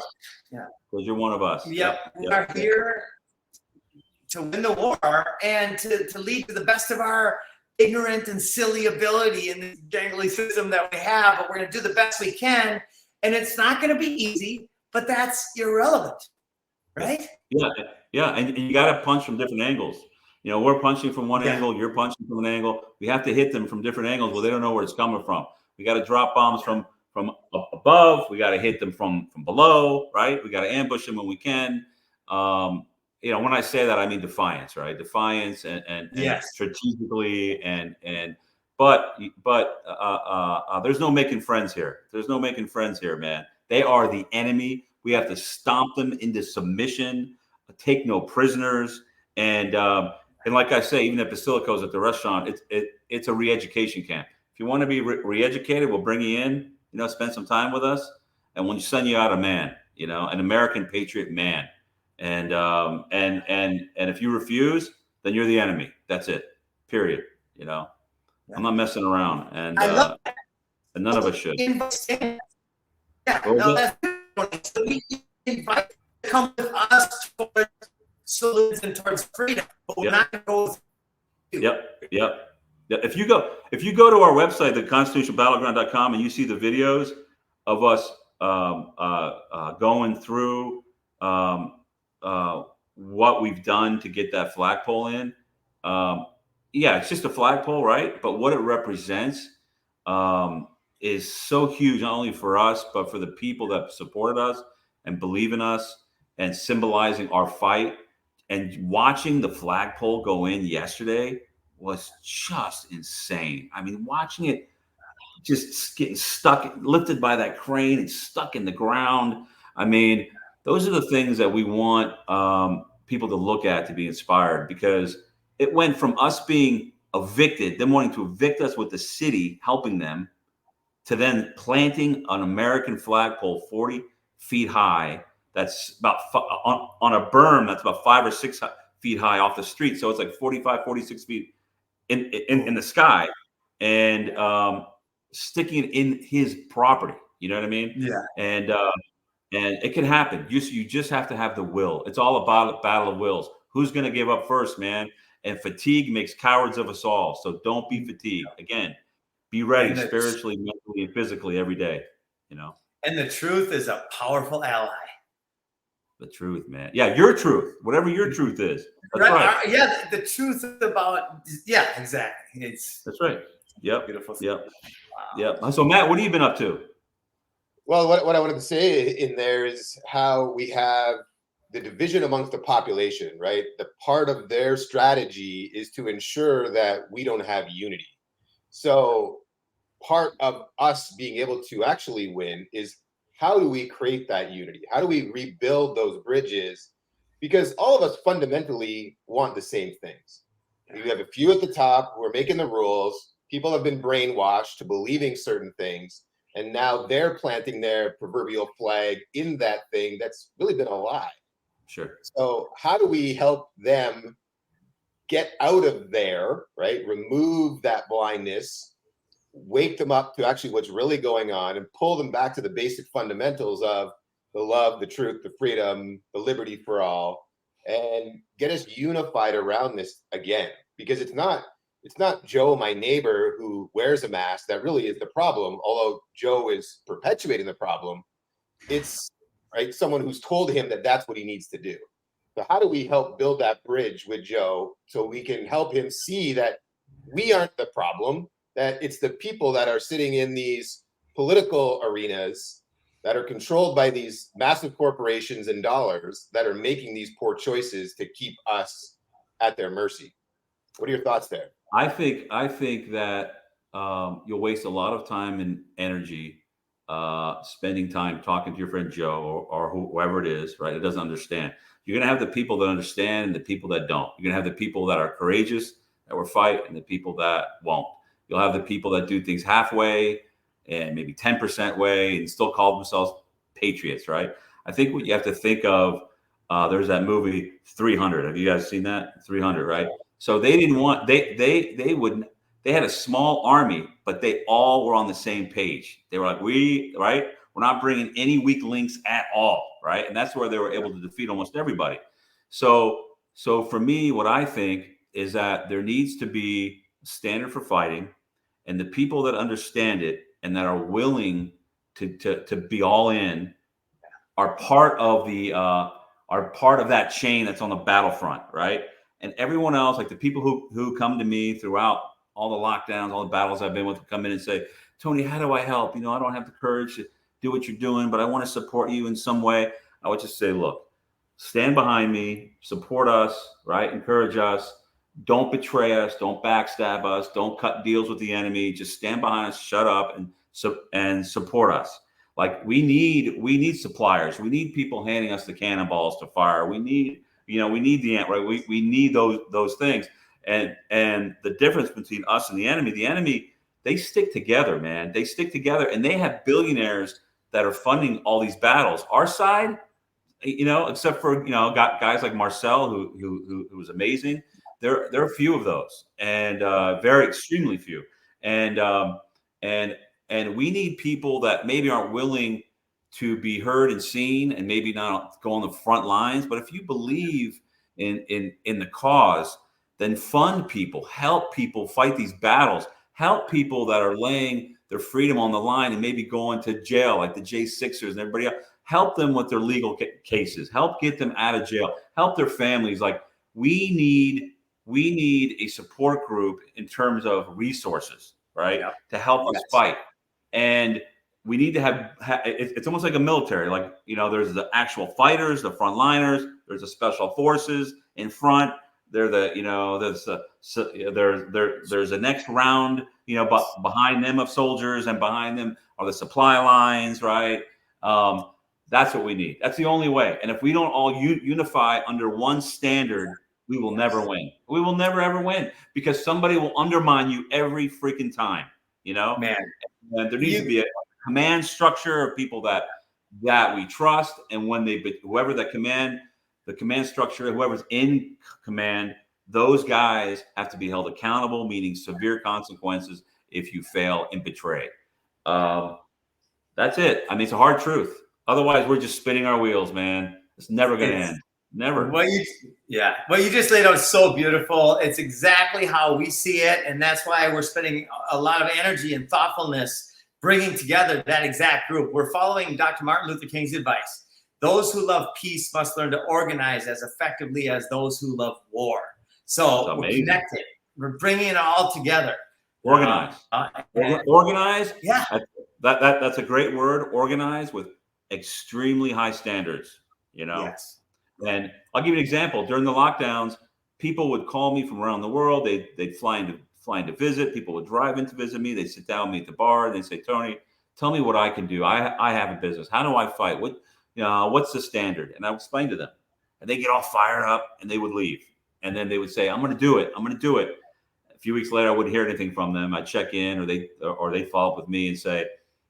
Yeah, because you're one of us. Yep, we are here to win the war and to lead to the best of our ignorant and silly ability in this jangly system that we have. But we're going to do the best we can, and it's not going to be easy. But that's irrelevant, right? Yeah, and you got to punch from different angles. We're punching from one angle, you're punching from an angle. We have to hit them from different angles. Well, they don't know where it's coming from. We got to drop bombs from above. We got to hit them from below, right? We got to ambush them when we can. When I say that, I mean defiance, right? Defiance and strategically but there's no making friends here. There's no making friends here, man. They are the enemy. We have to stomp them into submission, take no prisoners. And like I say, even at Basilico's at the restaurant, it's a re-education camp. If you want to be re-educated, we'll bring you in, spend some time with us. And we'll send you out a man, an American patriot man. And if you refuse, then you're the enemy. That's it. Period. I'm not messing around. And none of us should. Yeah, no, that's So we invite you to come with us towards solutions towards freedom, but we're not going to go with you. Yep. If you go to our website, theconstitutionalbattleground.com, and you see the videos of us going through what we've done to get that flagpole in, it's just a flagpole, right? But what it represents is so huge, not only for us, but for the people that supported us and believe in us and symbolizing our fight. And watching the flagpole go in yesterday was just insane. I mean, watching it just getting stuck, lifted by that crane and stuck in the ground. I mean, those are the things that we want people to look at to be inspired, because it went from us being evicted, them wanting to evict us with the city helping them, to then planting an American flagpole 40 feet high. That's about on a berm that's about 5 or 6 feet high off the street. So it's like 45, 46 feet in the sky, and sticking it in his property. You know what I mean? Yeah. And it can happen. You just have to have the will. It's all about a battle of wills. Who's going to give up first, man? And fatigue makes cowards of us all. So don't be fatigued. Again, be ready spiritually, mentally, and physically every day. You know. And the truth is a powerful ally. The truth, man. Yeah, your truth, whatever your truth is. That's right. Yeah, the truth about. Yeah, exactly. That's right. Yep. Beautiful. Yep. Wow. Yep. So Matt, what have you been up to? Well, what I wanted to say in there is how we have the division amongst the population, right? The part of their strategy is to ensure that we don't have unity. So part of us being able to actually win is, how do we create that unity? How do we rebuild those bridges? Because all of us fundamentally want the same things. We have a few at the top who are making the rules. People have been brainwashed to believing certain things, and now they're planting their proverbial flag in that thing that's really been a lie. Sure. So how do we help them get out of there, right? Remove that blindness, wake them up to actually what's really going on, and pull them back to the basic fundamentals of the love, the truth, the freedom, the liberty for all, and get us unified around this again. Because it's not Joe, my neighbor, who wears a mask that really is the problem, although Joe is perpetuating the problem. It's someone who's told him that that's what he needs to do. So how do we help build that bridge with Joe so we can help him see that we aren't the problem, that it's the people that are sitting in these political arenas that are controlled by these massive corporations and dollars that are making these poor choices to keep us at their mercy? What are your thoughts there? I think that you'll waste a lot of time and energy spending time talking to your friend Joe or whoever it is, right? It doesn't understand. You're going to have the people that understand and the people that don't. You're going to have the people that are courageous, that will fight, and the people that won't. You'll have the people that do things halfway and maybe 10% way and still call themselves patriots, right? I think what you have to think of, there's that movie 300. Have you guys seen that? 300, right? So they didn't want, they had a small army, but they all were on the same page. They were like, we're not bringing any weak links at all, right? And that's where they were able to defeat almost everybody. So for me, what I think is that there needs to be a standard for fighting, and the people that understand it and that are willing to be all in are part of that chain that's on the battlefront, right? And everyone else, like the people who come to me throughout all the lockdowns, all the battles I've been with, come in and say, Tony, how do I help? I don't have the courage to do what you're doing, but I want to support you in some way. I would just say, look, stand behind me, support us, right? Encourage us. Don't betray us. Don't backstab us. Don't cut deals with the enemy. Just stand behind us, shut up, and support us. Like we need suppliers. We need people handing us the cannonballs to fire. We need the ant, right? We need those things. And the difference between us and the enemy, they stick together, man. They stick together, and they have billionaires that are funding all these battles. Our side, except for guys like Marcel, who was amazing. There are a few of those, and very extremely few. And we need people that maybe aren't willing to be heard and seen, and maybe not go on the front lines. But if you believe in the cause, then fund people, help people fight these battles, help people that are laying their freedom on the line and maybe going to jail, like the J6ers and everybody else. Help them with their legal cases, help get them out of jail, help their families. Like we need a support group in terms of resources, right? Yep. To help us fight. And we need to have it's almost like a military, like, you know, there's the actual fighters, the frontliners, there's the special forces in front. They're the, you know, there's a next round, you know, but behind them of soldiers, and behind them are the supply lines, right? That's what we need. That's the only way. And if we don't all unify under one standard, we will never win. We will never ever win, because somebody will undermine you every freaking time, you know? Man. And there needs to be a command structure of people that we trust, and when whoever the command structure, whoever's in command, those guys have to be held accountable, meaning severe consequences if you fail and betray. That's it. I mean, it's a hard truth. Otherwise, we're just spinning our wheels, man. It's never going to end. Never. What you just laid out is so beautiful. It's exactly how we see it, and that's why we're spending a lot of energy and thoughtfulness bringing together that exact group. We're following Dr. Martin Luther King's advice. Those who love peace must learn to organize as effectively as those who love war. So we're connected. We're bringing it all together. Organize. Organize. Yeah. That's a great word. Organize with extremely high standards, you know? Yes. And I'll give you an example. During the lockdowns, people would call me from around the world. They'd fly in to visit. People would drive in to visit me. They'd sit down with me at the bar. And they'd say, Tony, tell me what I can do. I have a business. How do I fight? What's the standard? And I would explain to them. And they get all fired up and they would leave. And then they would say, I'm going to do it. I'm going to do it. A few weeks later, I wouldn't hear anything from them. I'd check in, or they'd follow up with me and say,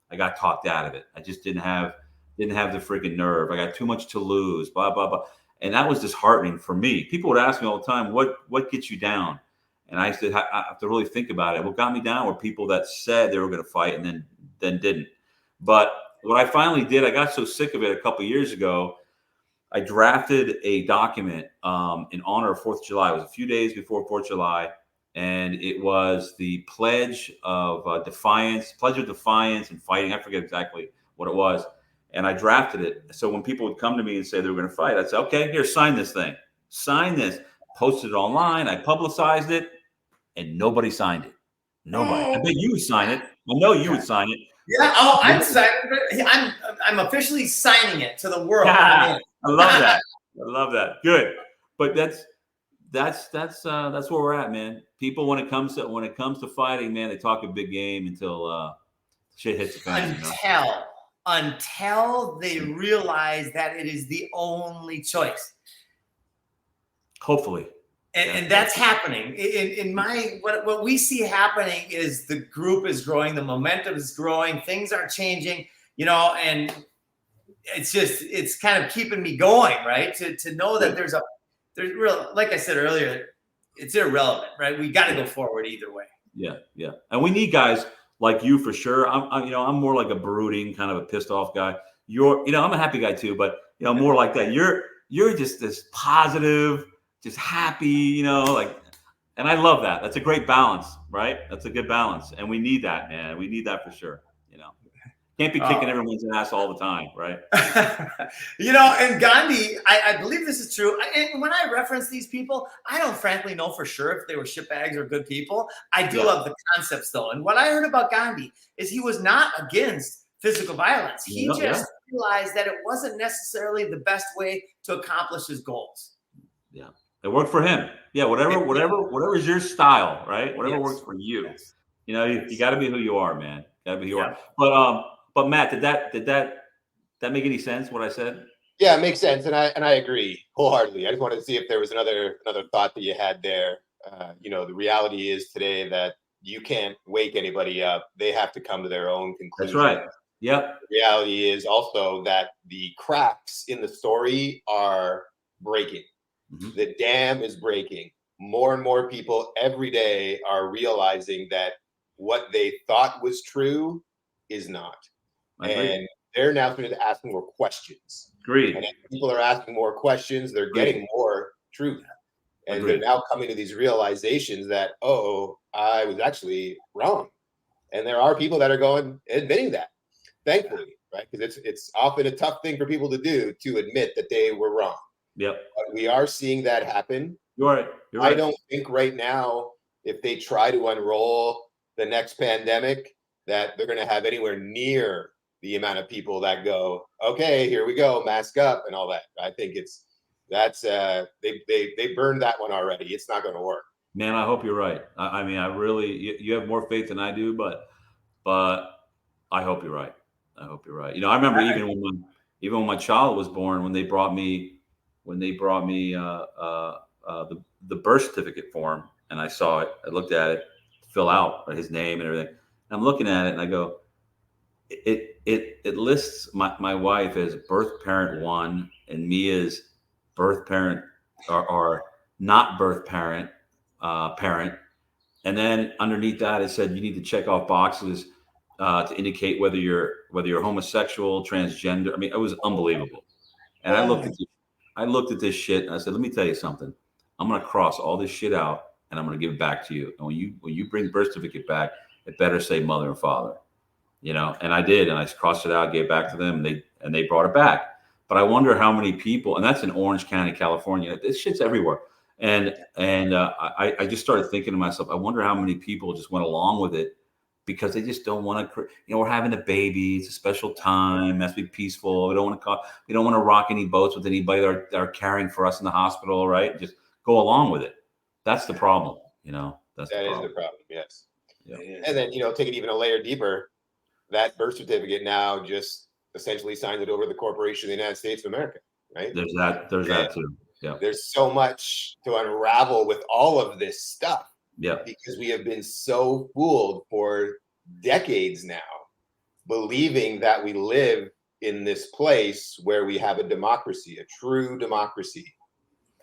I got talked out of it. I just didn't have the freaking nerve. I got too much to lose, blah, blah, blah. And that was disheartening for me. People would ask me all the time, what gets you down? And I said, I have to really think about it. What got me down were people that said they were going to fight and then didn't. But what I finally did, I got so sick of it a couple of years ago, I drafted a document in honor of 4th of July. It was a few days before 4th of July. And it was the pledge of defiance and fighting. I forget exactly what it was. And I drafted it. So when people would come to me and say they were going to fight, I'd say, okay, here, sign this thing. Sign this. Posted it online. I publicized it, and nobody signed it. Nobody. I bet you would sign it. I know you would sign it. Yeah. Oh, I'm signing it. I'm officially signing it to the world. I love that. I love that. Good. But that's where we're at, man. People, when it comes to fighting, man, they talk a big game until shit hits the fan. Until they realize that it is the only choice. Hopefully. And that's happening. What we see happening is the group is growing, the momentum is growing, things are changing, you know, and it's kind of keeping me going, right? To know that there's real, like I said earlier, it's irrelevant, right? We got to go forward either way. Yeah. Yeah. And we need guys like you for sure. I'm more like a brooding, kind of a pissed off guy. I'm a happy guy too, but more like that. You're just this positive, just happy, and I love that. That's a great balance, right? That's a good balance. And we need that, man. We need that for sure. Can't be kicking everyone's ass all the time, right? And Gandhi, I believe this is true. And when I reference these people, I don't frankly know for sure if they were shitbags or good people. I do love the concepts though. And what I heard about Gandhi is he was not against physical violence. He realized that it wasn't necessarily the best way to accomplish his goals. Yeah. It worked for him. Yeah. Whatever is your style, right? Whatever works for you. You got to be who you are, man. Got to be who you are. But Matt, did that make any sense? What I said? Yeah, it makes sense, and I agree wholeheartedly. I just wanted to see if there was another thought that you had there. The reality is today that you can't wake anybody up; they have to come to their own conclusion. That's right. Yep. The reality is also that the cracks in the story are breaking. Mm-hmm. The dam is breaking. More and more people every day are realizing that what they thought was true is not. And they're now starting to ask more questions. Agreed. And if people are asking more questions, they're getting more truth. And Agreed. they're now coming to these realizations that, oh, I was actually wrong. And there are people that are admitting that, thankfully, right? Because it's often a tough thing for people to do, to admit that they were wrong. Yep. But we are seeing that happen. You're right. You're right. I don't think right now, if they try to unroll the next pandemic, that they're going to have anywhere near the amount of people that go, okay, here we go, mask up and all that. I think they burned that one already. It's not going to work. Man, I hope you're right. I mean, I really, you have more faith than I do, but I hope you're right. I hope you're right. I remember even when my child was born, when they brought me the birth certificate form, and I saw it, I looked at it, fill out his name and everything. And I'm looking at it and I go, it lists my wife as birth parent 1 and me as birth parent or not birth parent. And then underneath that, it said you need to check off boxes to indicate whether you're homosexual, transgender. I mean, it was unbelievable. And I looked at this shit and I said, let me tell you something. I'm going to cross all this shit out and I'm going to give it back to you. And when you bring birth certificate back, it better say mother and father. And I did, and I crossed it out, gave it back to them, and they brought it back. But I wonder how many people, and that's in Orange County, California. This shit's everywhere. And I just started thinking to myself, I wonder how many people just went along with it because they just don't want to. We're having a baby. It's a special time. It has to be peaceful. We don't want to rock any boats with anybody that are caring for us in the hospital, right? Just go along with it. That's the problem. That is the problem. Yes. Yeah. And then take it even a layer deeper. That birth certificate now just essentially signs it over to the corporation of the United States of America, right? There's that too. Yeah. There's so much to unravel with all of this stuff. Yeah. Because we have been so fooled for decades now, believing that we live in this place where we have a democracy, a true democracy.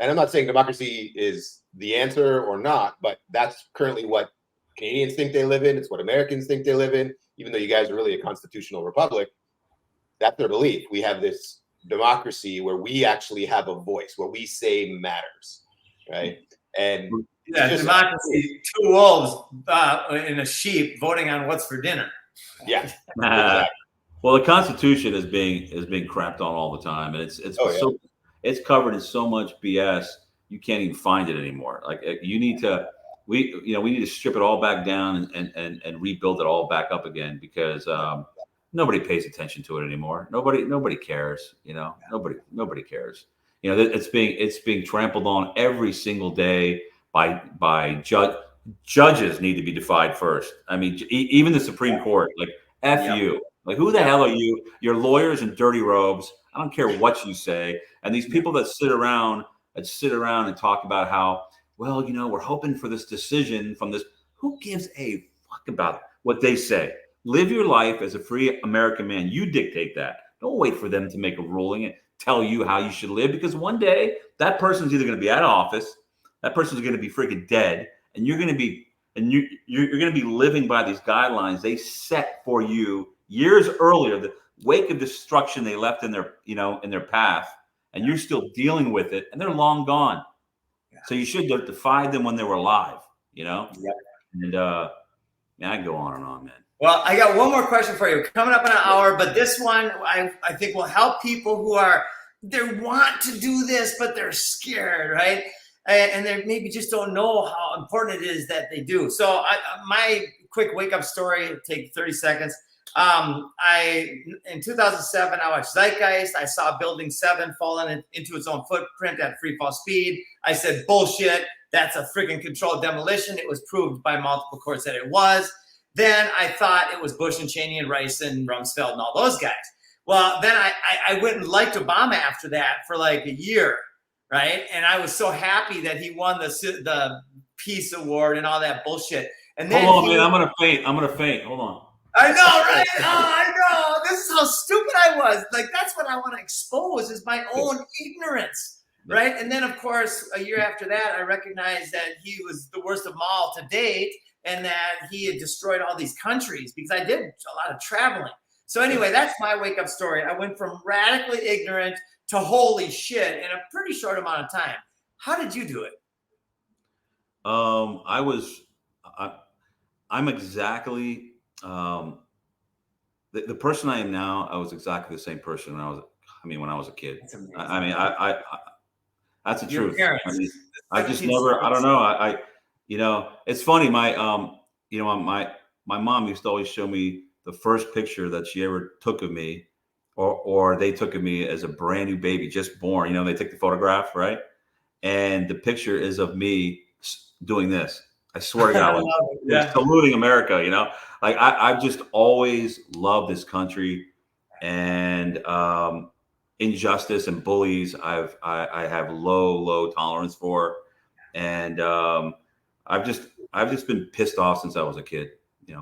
And I'm not saying democracy is the answer or not, but that's currently what Canadians think they live in. It's what Americans think they live in. Even though you guys are really a constitutional republic, that's their belief. We have this democracy where we actually have a voice, where we say matters, right? And democracy, 2 wolves and a sheep voting on what's for dinner. Yeah. Exactly. Well, the Constitution is being crapped on all the time, and it's covered in so much BS you can't even find it anymore. Like you need to. We need to strip it all back down and rebuild it all back up again because nobody pays attention to it anymore. Nobody cares. Nobody cares. It's being trampled on every single day by judges need to be defied first. I mean, even the Supreme Court, like F you. Like who the hell are you? You're lawyers in dirty robes. I don't care what you say. And these people that sit around and talk about how, well, we're hoping for this decision from this. Who gives a fuck about what they say? Live your life as a free American man. You dictate that. Don't wait for them to make a ruling and tell you how you should live, because one day that person's either going to be out of office, that person's going to be freaking dead, and you're going to be living by these guidelines they set for you years earlier, the wake of destruction they left in their path, and you're still dealing with it, and they're long gone. So you should have defied them when they were alive, Yeah. And I can go on and on, man. Well, I got one more question for you. Coming up in an hour, but this one I think will help people who they want to do this, but they're scared, right? And they maybe just don't know how important it is that they do. So my quick wake up story, take 30 seconds. In 2007, I watched Zeitgeist. I saw Building 7 falling into its own footprint at free fall speed. I said, bullshit. That's a freaking controlled demolition. It was proved by multiple courts that it was. Then I thought it was Bush and Cheney and Rice and Rumsfeld and all those guys. Well, then I went and liked Obama after that for like a year, right? And I was so happy that he won the Peace Award and all that bullshit. And then hold on, man. I'm gonna faint. Hold on. I know, right? Oh, I know. This is how stupid I was. Like, that's what I want to expose is my own ignorance, right? And then, of course, a year after that, I recognized that he was the worst of them all to date and that he had destroyed all these countries because I did a lot of traveling. So anyway, that's my wake up story. I went from radically ignorant to holy shit in a pretty short amount of time. How did you do it? I'm exactly the person I am now. I was exactly the same person when I was a kid. That's amazing. I that's the Your truth. parents, I mean, the I just never. I don't 1770s. know. It's funny. My mom used to always show me the first picture that she ever took of me, or they took of me as a brand new baby, just born. They take the photograph, right? And the picture is of me doing this. I swear to God, I love it. Yeah. saluting America. Like I've just always loved this country, and injustice and bullies. I have low tolerance for, and I've just been pissed off since I was a kid.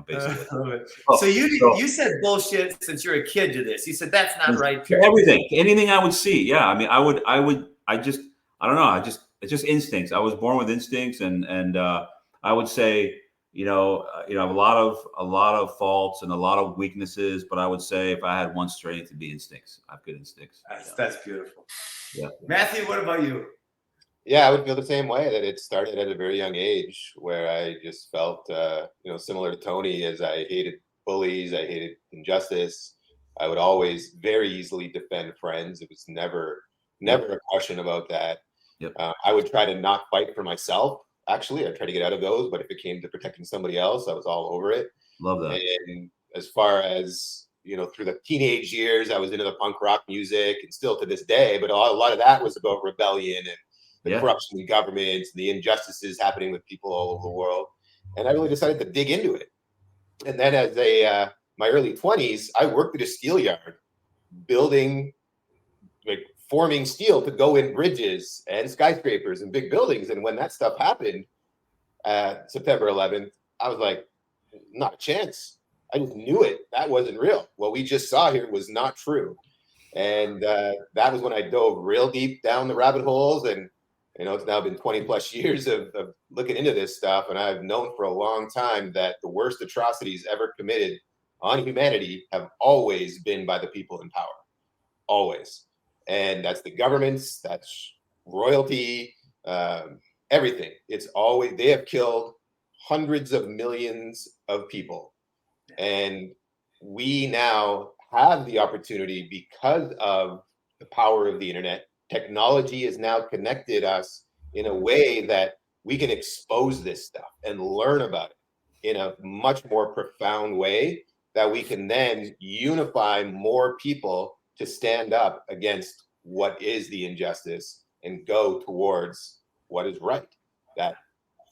Basically. So you said bullshit since you're a kid to this. You said that's not right. Period. Everything, anything I would see. Yeah, I mean, I don't know. It's just instincts. I was born with instincts, and I would say, I have a lot of faults and a lot of weaknesses, but I would say if I had one strength, it'd be instincts. I have good instincts. That's beautiful. Yeah. Matthew, what about you? Yeah, I would feel the same way, that it started at a very young age where I just felt, similar to Tony, as I hated bullies, I hated injustice. I would always very easily defend friends. It was never a question about that. Yep. I would try to not fight for myself. Actually, I'd try to get out of those, but if it came to protecting somebody else, I was all over it. Love that. And as far as, through the teenage years, I was into the punk rock music, and still to this day, but a lot of that was about rebellion and the corruption in governments, the injustices happening with people all over the world. And I really decided to dig into it. And then as my early 20s, I worked at a steel yard, forming steel to go in bridges and skyscrapers and big buildings. And when that stuff happened, September 11th, I was like, not a chance. I just knew it. That wasn't real. What we just saw here was not true. And that was when I dove real deep down the rabbit holes. And it's now been 20 plus years of looking into this stuff. And I've known for a long time that the worst atrocities ever committed on humanity have always been by the people in power. Always. And that's the governments, that's royalty, everything. It's always, they have killed hundreds of millions of people. And we now have the opportunity, because of the power of the internet. Technology has now connected us in a way that we can expose this stuff and learn about it in a much more profound way, that we can then unify more people to stand up against what is the injustice and go towards what is right. That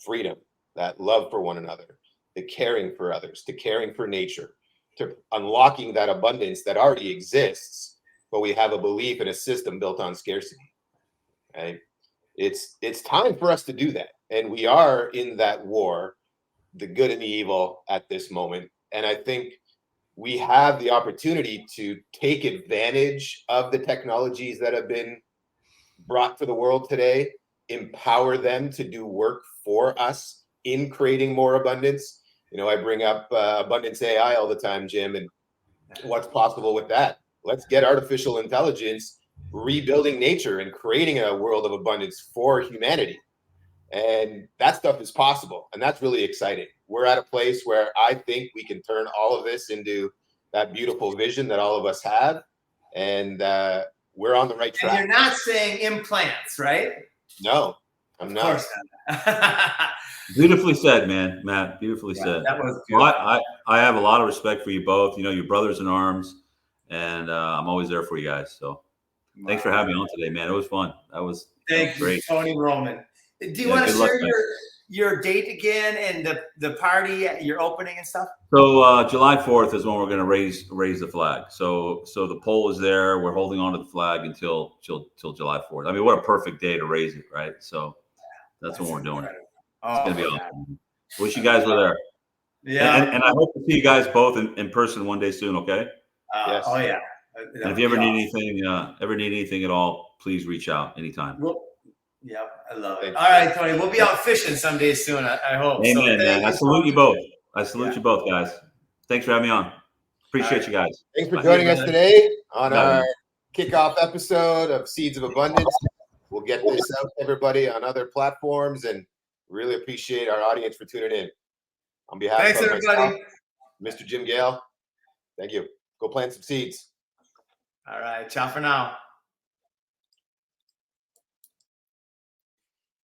freedom, that love for one another, the caring for others, to caring for nature, to unlocking that abundance that already exists, but we have a belief in a system built on scarcity. Right? It's time for us to do that. And we are in that war, the good and the evil at this moment. And I think we have the opportunity to take advantage of the technologies that have been brought to the world today, empower them to do work for us in creating more abundance. I bring up abundance AI all the time, Jim, and what's possible with that. Let's get artificial intelligence rebuilding nature and creating a world of abundance for humanity. And that stuff is possible. And that's really exciting. We're at a place where I think we can turn all of this into that beautiful vision that all of us have. And we're on the right track. And you're not saying implants, right? No, I'm not. Of course not. Beautifully said, man, Matt. Beautifully said. That was well, I have a lot of respect for you both. Your brothers in arms, and I'm always there for you guys. So thanks for having me on today, man. It was fun. Thank you, Tony Roman. Do you want to share your date again and the party, your opening and stuff? So July 4th is when we're going to raise the flag. So the pole is there. We're holding on to the flag until July 4th. I mean, what a perfect day to raise it, right? So that's when we're doing it. It's going to be awesome. Wish you guys were there. Yeah. And I hope to see you guys both in person one day soon, okay? Yes. Oh, yeah. And if you ever need anything at all, please reach out anytime. Yep, I love it. All right, Tony, we'll be out fishing someday soon, I hope. Amen, man. I salute you both. I salute you both, guys. Thanks for having me on. Appreciate you guys. Thanks for Bye. joining us today on Love our you. kickoff episode of Seeds of Abundance. We'll get this out to everybody on other platforms, and really appreciate our audience for tuning in. On behalf Thanks, of everybody. myself, Mr. Jim Gale, thank you. Go plant some seeds. All right. Ciao for now.